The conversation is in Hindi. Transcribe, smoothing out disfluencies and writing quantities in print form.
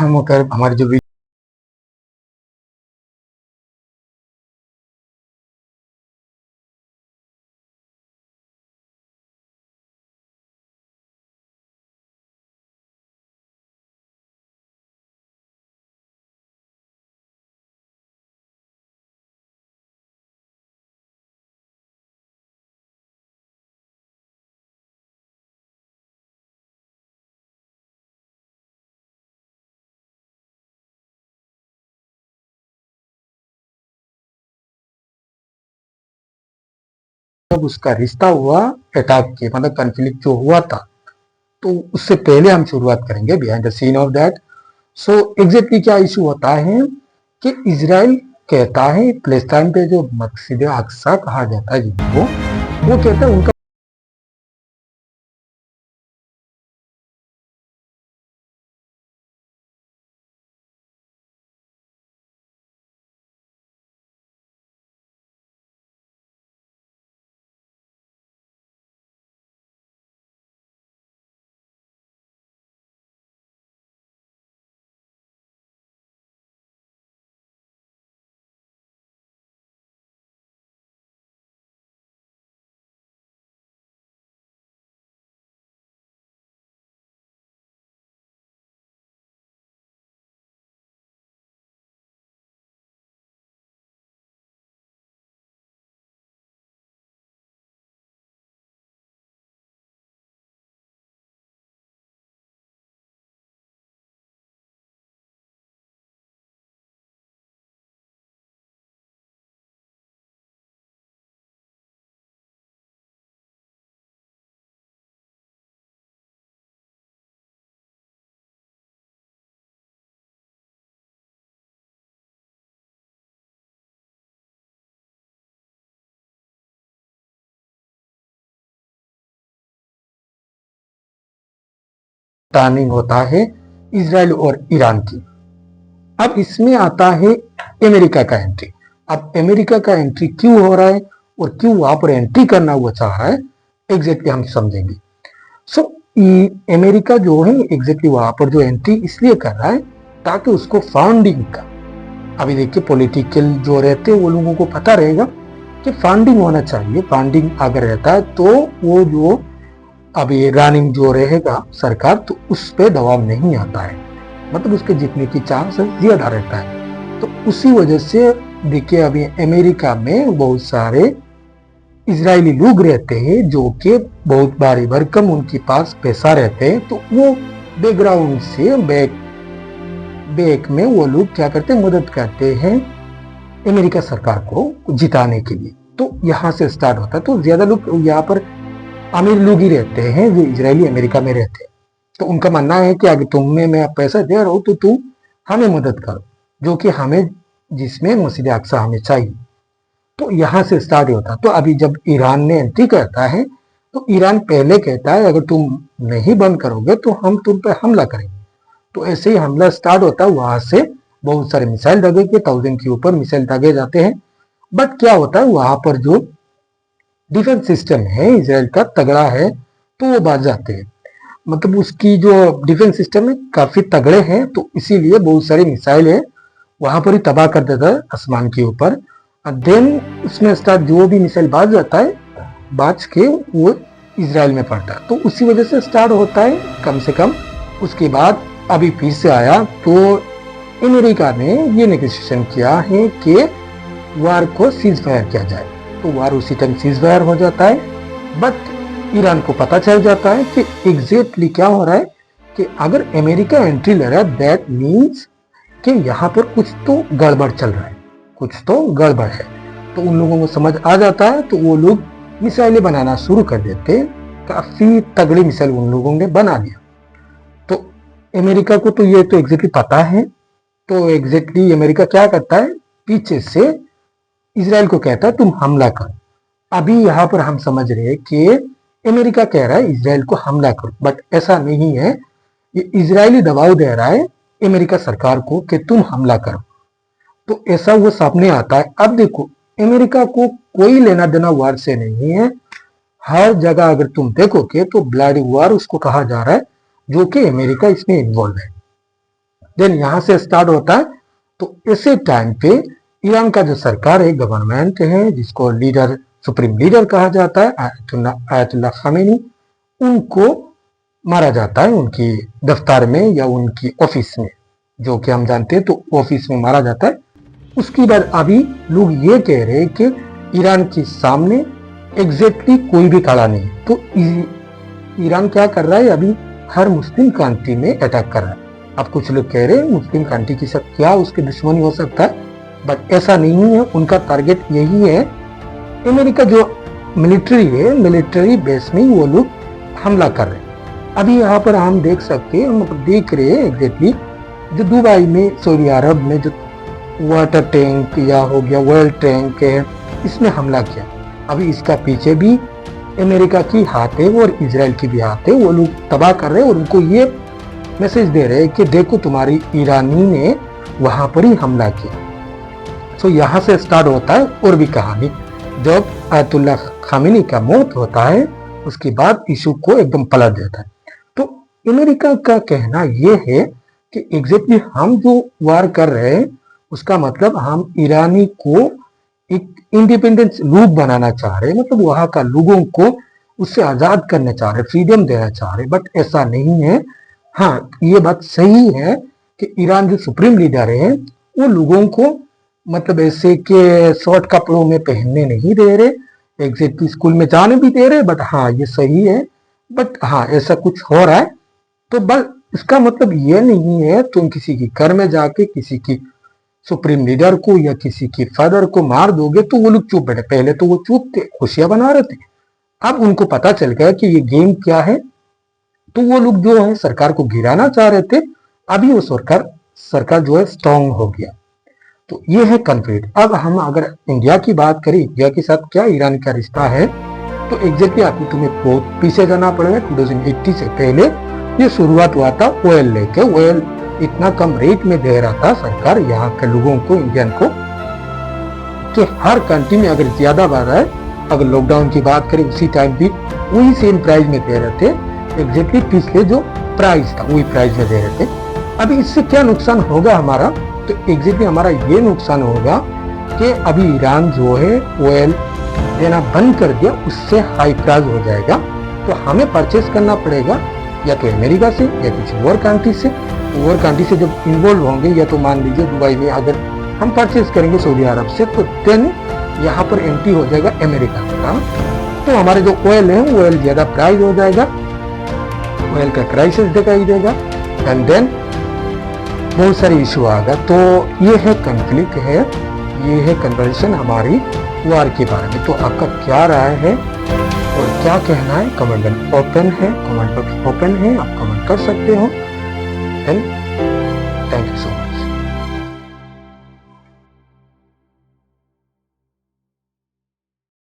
हम अगर हमारे जो जब उसका रिश्ता हुआ अटैक के मतलब कन्फ्लिक्ट जो हुआ था, तो उससे पहले हम शुरुआत करेंगे behind the scene of that. So exactly क्या इशू होता है कि इजराइल कहता है पैलेस्टाइन पे जो मस्जिद अक्सा कहा जाता है जिनको, वो कहता है उनका टर्निंग होता है इजराइल और ईरान की। अब इसमें आता है अमेरिका का एंट्री। अब अमेरिका का एंट्री क्यों हो रहा है और क्यों वहां पर एंट्री करना वो चाह रहा है, एग्जैक्टली हम समझेंगे। सो अमेरिका जो है एग्जैक्टली वहां पर जो एंट्री इसलिए कर रहा है ताकि उसको फंडिंग का, अभी देखिए पॉलिटिकल जो रहते हैं वो लोगों को पता रहेगा कि फंडिंग होना चाहिए। फंडिंग अगर रहता है तो वो जो अभी रनिंग जो रहेगा सरकार, तो उस पर दबाव नहीं आता है, मतलब उसके जीतने की चांस ज्यादा रहता है। तो उसी वजह से देखिए अभी अमेरिका में बहुत सारे इजरायली लोग रहते हैं जो कि बहुत भारी भरकम उनके पास पैसा रहते हैं, तो वो बैकग्राउंड से बैक में वो लोग क्या करते हैं, मदद करते हैं अमेरिका सरकार को जिताने के लिए। तो यहाँ से स्टार्ट होता है। तो ज्यादा लोग यहाँ पर अमीर लोग ही रहते हैं जो इजरायली अमेरिका में रहते हैं। तो उनका मानना है कि अगर तुम्हें मैं पैसा दे रहा हूं तो तुम हमें मदद करो, जो कि हमें जिसमें मस्जिद अक्सा हमें चाहिए। तो यहाँ से स्टार्ट होता है। तो अभी जब ईरान ने एंट्री करता है तो ईरान पहले कहता है अगर तुम नहीं बंद करोगे तो हम तुम पे हमला करेंगे। तो ऐसे ही हमला स्टार्ट होता है। वहां से बहुत सारे मिसाइल दागे के 1000 के ऊपर मिसाइल दागे जाते हैं। बट क्या होता है वहां पर जो डिफेंस सिस्टम है इजराइल का तगड़ा है, तो वो बाज जाते हैं। मतलब उसकी जो डिफेंस सिस्टम है काफी तगड़े हैं, तो इसीलिए बहुत सारी मिसाइल है वहां पर ही तबाह कर देता है आसमान के ऊपर। देन उसमें स्टार्ट जो भी मिसाइल बाज जाता है, बाज के वो इजराइल में पड़ता है। तो उसी वजह से स्टार्ट होता है कम से कम। उसके बाद अभी फिर से आया तो अमेरिका ने ये नेगोशिएशन किया है कि वार को सीज फायर किया जाए। तो वार उसी टाइम सीज फायर हो जाता है। बट ईरान को पता चल जाता है कि एग्जैक्टली क्या हो रहा है, कि अगर अमेरिका एंट्री ले रहा है दैट मीन्स कि यहाँ पर कुछ तो गड़बड़ चल रहा है, कुछ तो गड़बड़ है। तो उन लोगों को समझ आ जाता है, तो वो लोग मिसाइलें बनाना शुरू कर देते हैं। काफी तगड़ी मिसाइल उन लोगों ने बना लिया। तो अमेरिका को तो ये तो एग्जैक्टली पता है। तो एग्जैक्टली अमेरिका क्या करता है, पीछे से इजराइल को कहता है तुम हमला करो। अभी यहाँ पर हम समझ रहे हैं कि अमेरिका कह रहा है इजराइल को हमला करो, बट ऐसा नहीं है। ये इजरायली दबाव दे रहा है अमेरिका सरकार को कि तुम हमला करो। तो ऐसा वो सामने आता है। अब देखो अमेरिका को कोई लेना देना वार से नहीं है। हर जगह अगर तुम देखोगे तो ब्लडी वार उसको कहा जा रहा है, जो कि अमेरिका इसमें इन्वॉल्व है। देन यहाँ से स्टार्ट होता है। तो ऐसे टाइम पे ईरान का जो सरकार है, गवर्नमेंट है, जिसको लीडर, सुप्रीम लीडर कहा जाता है, आयतुल्लाह खामेनी, उनको मारा जाता है उनकी दफ्तर में या उनकी ऑफिस में, जो कि हम जानते हैं तो ऑफिस में मारा जाता है। उसके बाद अभी लोग ये कह रहे हैं कि ईरान के सामने एग्जैक्टली कोई भी खड़ा नहीं। तो ईरान क्या कर रहा है, अभी हर मुस्लिम कंट्री में अटैक कर रहा है। अब कुछ लोग कह रहे हैं मुस्लिम कंट्री के साथ क्या उसके दुश्मनी हो सकता है, बट ऐसा नहीं है। उनका टारगेट यही है, अमेरिका जो मिलिट्री है, मिलिट्री बेस में वो लोग हमला कर रहे हैं। अभी यहाँ पर हम देख सकते हैं, हम देख रहे हैं एग्जैक्टली जो दुबई में, सऊदी अरब में जो वाटर टैंक या हो गया ऑयल टैंक है, इसमें हमला किया। अभी इसका पीछे भी अमेरिका की हाथ है और इजराइल की भी हाथ है। वो लोग तबाह कर रहे हैं और उनको ये मैसेज दे रहे हैं कि देखो तुम्हारी ईरानी ने वहां पर ही हमला किया। तो यहाँ से स्टार्ट होता है और भी कहानी। जब आयतुल्लाह खामेनी का मौत होता है, उसके बाद इशू को एकदम पलट देता है। तो अमेरिका का कहना यह है कि एग्जैक्टली हम जो वार कर रहे हैं, उसका मतलब हम ईरानी को एक इंडिपेंडेंस लूप बनाना चाह रहे हैं, मतलब वहां का लोगों को उससे आजाद करना चाह रहे, फ्रीडम देना चाह रहे। बट ऐसा नहीं है। हाँ, ये बात सही है कि ईरान जो सुप्रीम लीडर है, वो लोगों को मतलब ऐसे के शॉर्ट कपड़ों में पहनने नहीं दे रहे, एग्जैक्टली स्कूल में जाने भी दे रहे। बट हाँ, ये सही है। बट हाँ, ऐसा कुछ हो रहा है। तो बस इसका मतलब ये नहीं है तुम किसी की घर में जाके किसी की सुप्रीम लीडर को या किसी की फादर को मार दोगे तो वो लोग चुप बैठे। पहले तो वो चुप थे, खुशियां बना रहे थे। अब उनको पता चल गया कि ये गेम क्या है, तो वो लोग जो है सरकार को गिराना चाह रहे थे। अभी वो सरकार जो है स्ट्रांग हो गया। तो ये है कन्फ्लिक्ट। अब हम अगर इंडिया की बात करें, इंडिया के साथ क्या ईरान का रिश्ता है, तो एग्जैक्टली आपको तुम्हें बहुत पीछे जाना पड़ेगा। 2080 से पहले ये शुरुआत हुआ था ऑयल लेके। ऑयल इतना कम रेट में दे रहा था सरकार यहाँ के लोगों को, इंडियन को, कि हर कंट्री में अगर ज्यादा बढ़ रहा है, अगर लॉकडाउन की बात करें उसी टाइम भी वही सेम प्राइस में दे रहे थे। एग्जैक्टली पिछले जो प्राइस था वही प्राइस में दे रहे थे। अभी इससे क्या नुकसान होगा हमारा, तो एग्जैक्टली हमारा ये नुकसान होगा कि अभी ईरान जो है ऑयल देना बंद कर दिया, उससे हाई प्राइस हो जाएगा। तो हमें परचेस करना पड़ेगा या तो अमेरिका से या किसी और कंट्री से। और कंट्री से जब इन्वॉल्व होंगे, या तो मान लीजिए दुबई में अगर हम परचेस करेंगे सऊदी अरब से, तो देन यहाँ पर एंट्री हो जाएगा अमेरिका का। तो हमारे जो ऑयल है, ऑयल ज्यादा प्राइस हो जाएगा, ऑयल का क्राइसिस दिखाई देगा, एंड देन बहुत सारे इशू आएगा। तो ये है कन्फ्लिक्ट है, ये है कन्वर्सेशन हमारी वार के बारे में। तो आपका क्या राय है और क्या कहना है, कमेंट ओपन है, कमेंट बॉक्स ओपन है, आप कमेंट कर सकते हो। एंड